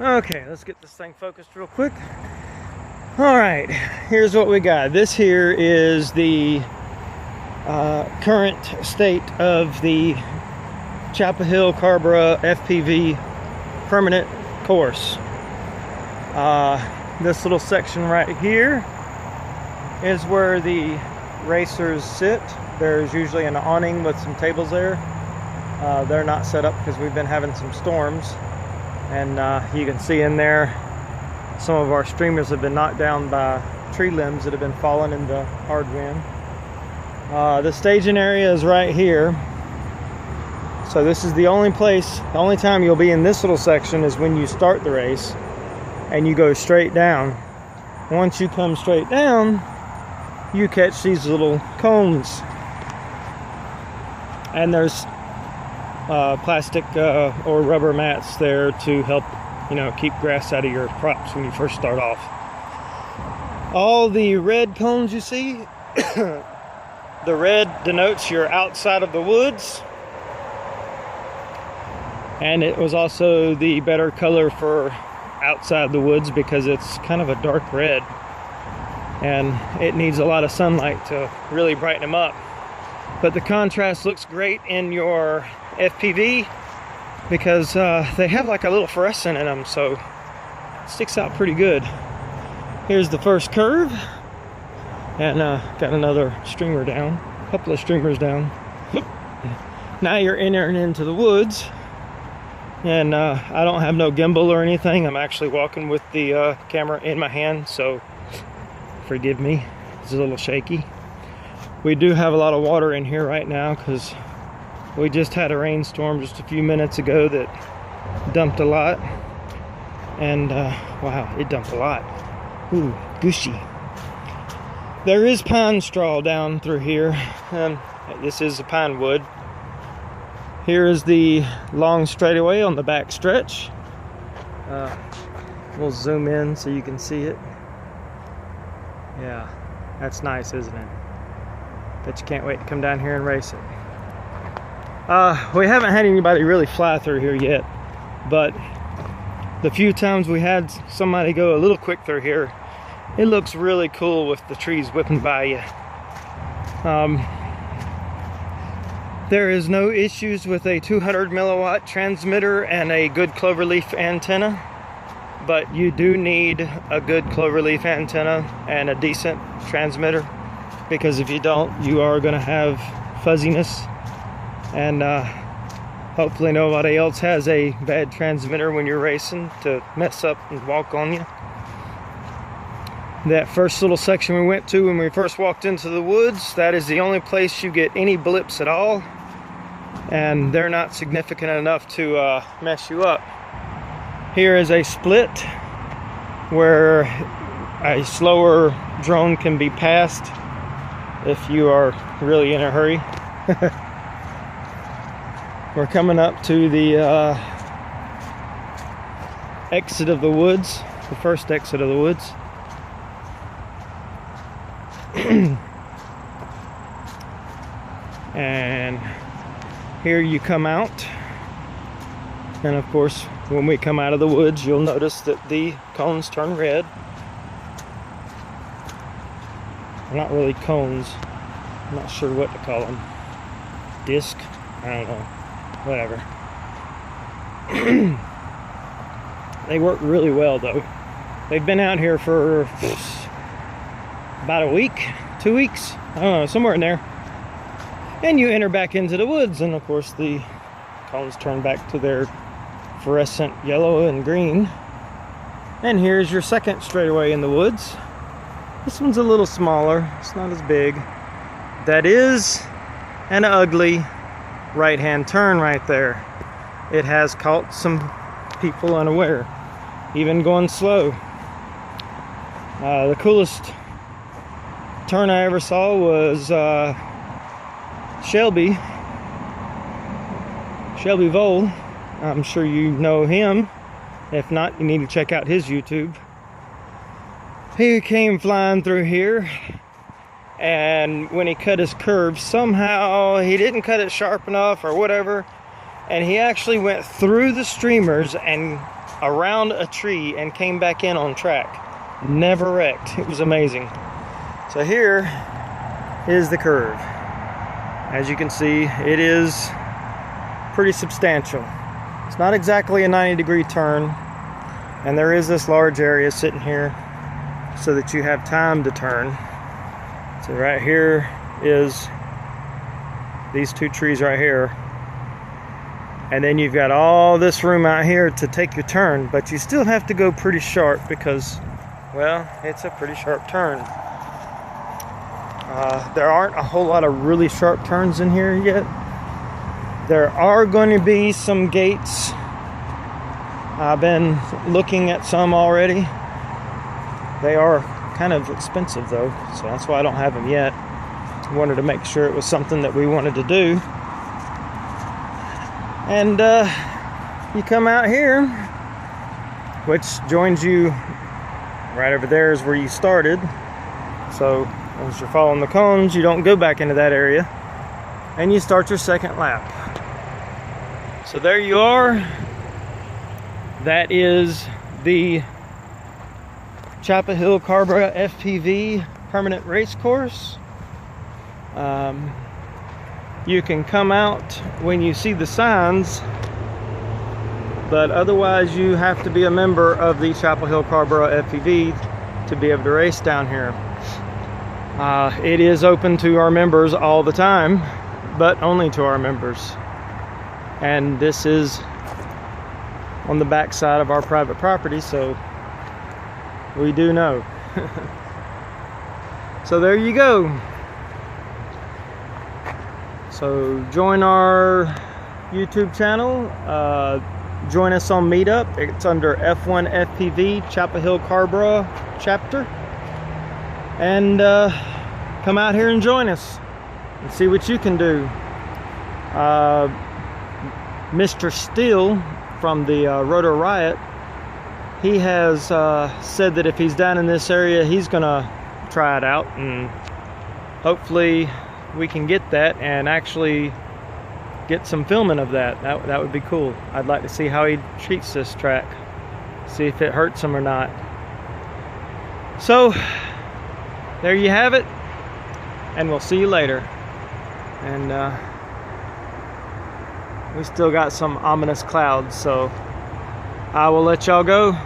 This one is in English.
Okay, let's get this thing focused real quick. All right, here's what we got. This here is the current state of the Chapel Hill Carrboro FPV permanent course. This little section right here is where the racers sit. There's usually an awning with some tables there. They're not set up because we've been having some storms, and you can see in there some of our streamers have been knocked down by tree limbs that have been falling in the hard wind. The staging area is right here. So this is the only place, the only time you'll be in this little section is when you start the race and you go straight down. Once you come straight down, you catch these little cones. And there's plastic or rubber mats there to help, keep grass out of your props when you first start off. All the red cones you see, the red denotes you're outside of the woods. And it was also the better color for outside the woods because it's kind of a dark red. And it needs a lot of sunlight to really brighten them up. But the contrast looks great in your FPV because they have like a little fluorescent in them, so it sticks out pretty good. Here's the first curve, and got another streamer down, a couple of streamers down. Now you're entering into the woods, and I don't have no gimbal or anything. I'm actually walking with the camera in my hand, so forgive me, it's a little shaky. We do have a lot of water in here right now because we just had a rainstorm just a few minutes ago that dumped a lot. And wow, it dumped a lot. Ooh, gushy. There is pine straw down through here. This is a pine wood. Here is the long straightaway on the back stretch. We'll zoom in so you can see it. Yeah, that's nice, isn't it? Bet you can't wait to come down here and race it. We haven't had anybody really fly through here yet, but the few times we had somebody go a little quick through here, it looks really cool with the trees whipping by you. There is no issues with a 200 milliwatt transmitter and a good cloverleaf antenna, but you do need a good cloverleaf antenna and a decent transmitter, because if you don't, you are going to have fuzziness, and hopefully nobody else has a bad transmitter when you're racing to mess up and walk on you. That first little section we went to when we first walked into the woods, that is the only place you get any blips at all, and they're not significant enough to mess you up. Here is a split where a slower drone can be passed if you are really in a hurry. We're coming up to the exit of the woods, the first exit of the woods. And here you come out, and of course when we come out of the woods you'll notice that the cones turn red. They're not really cones, I'm not sure what to call them. Disc? I don't know. Whatever. They work really well though. They've been out here for about a week, 2 weeks, I don't know, somewhere in there. And you enter back into the woods, and of course the cones turn back to their fluorescent yellow and green. And here's your second straightaway in the woods. This one's a little smaller, it's not as big. That is an ugly right-hand turn right there. It has caught some people unaware, even going slow. The coolest turn I ever saw was Shelby Vole. I'm sure you know him. If not, you need to check out his YouTube. He came flying through here, and when he cut his curve, somehow he didn't cut it sharp enough or whatever, and he actually went through the streamers and around a tree and came back in on track. Never wrecked. It was amazing. So here is the curve. As you can see, it is pretty substantial. It's not exactly a 90-degree turn, and there is this large area sitting here so that you have time to turn. So right here is these two trees right here, and then you've got all this room out here to take your turn, but you still have to go pretty sharp because, well, it's a pretty sharp turn. There aren't a whole lot of really sharp turns in here yet. There are going to be some gates. I've been looking at some already. They are kind of expensive though, so that's why I don't have them yet. I wanted to make sure it was something that we wanted to do. And you come out here, which joins you right over there is where you started. So as you're following the cones, you don't go back into that area, and you start your second lap. So there you are. That is the Chapel Hill Carrboro FPV permanent race course. You can come out when you see the signs, but otherwise you have to be a member of the Chapel Hill Carrboro FPV to be able to race down here. It is open to our members all the time, but only to our members. And this is on the back side of our private property, so we do know. So there you go. So join our YouTube channel. Join us on Meetup. It's under F1 FPV Chapel Hill Carrboro chapter. And come out here and join us and see what you can do. Mr. Steele from the Rotor Riot, he has said that if he's down in this area, he's gonna try it out, and hopefully we can get that and actually get some filming of that. That would be cool. I'd like to see how he treats this track, see if it hurts him or not. So there you have it, and we'll see you later. And we still got some ominous clouds, so I will let y'all go.